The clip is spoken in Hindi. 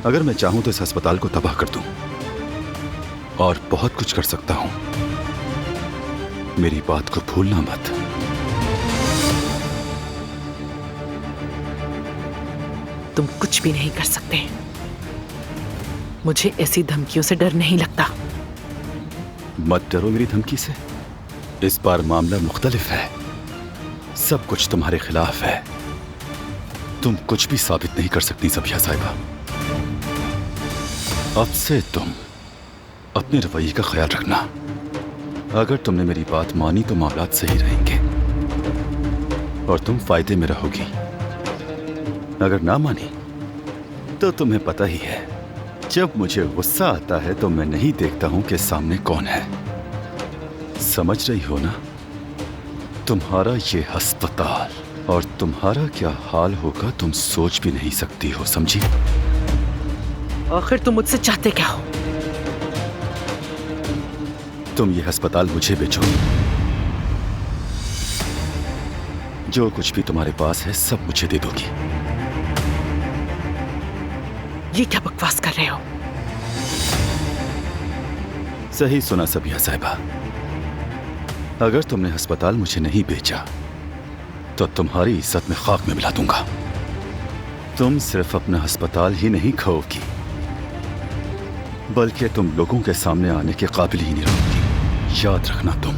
अगर मैं चाहूं तो इस अस्पताल को तबाह कर दूं और बहुत कुछ कर सकता हूं। मेरी बात को भूलना मत। तुम कुछ भी नहीं कर सकते। मुझे ऐसी धमकियों से डर नहीं लगता। मत डरो मेरी धमकी से। इस बार मामला मुख्तलिफ है। सब कुछ तुम्हारे खिलाफ है। तुम कुछ भी साबित नहीं कर सकती ज़बिया साहिबा। अब से तुम अपने रवैये का ख्याल रखना। अगर तुमने मेरी बात मानी तो मामलात सही रहेंगे और तुम फायदे में रहोगी। अगर ना मानी तो तुम्हें पता ही है, जब मुझे गुस्सा आता है तो मैं नहीं देखता हूं कि सामने कौन है। समझ रही हो ना? तुम्हारा ये अस्पताल और तुम्हारा क्या हाल होगा तुम सोच भी नहीं सकती हो, समझी? आखिर तुम मुझसे चाहते क्या हो? तुम ये अस्पताल मुझे बेचो। जो कुछ भी तुम्हारे पास है सब मुझे दे दोगी। ये क्या बकवास कर रहे हो? सही सुना ज़बिया साहिबा। अगर तुमने अस्पताल मुझे नहीं बेचा तो तुम्हारी इज्जत में खाक में मिला दूंगा। तुम सिर्फ अपना अस्पताल ही नहीं खोओगी, बल्कि तुम लोगों के सामने आने के काबिल ही नहीं रहोगी। याद रखना तुम।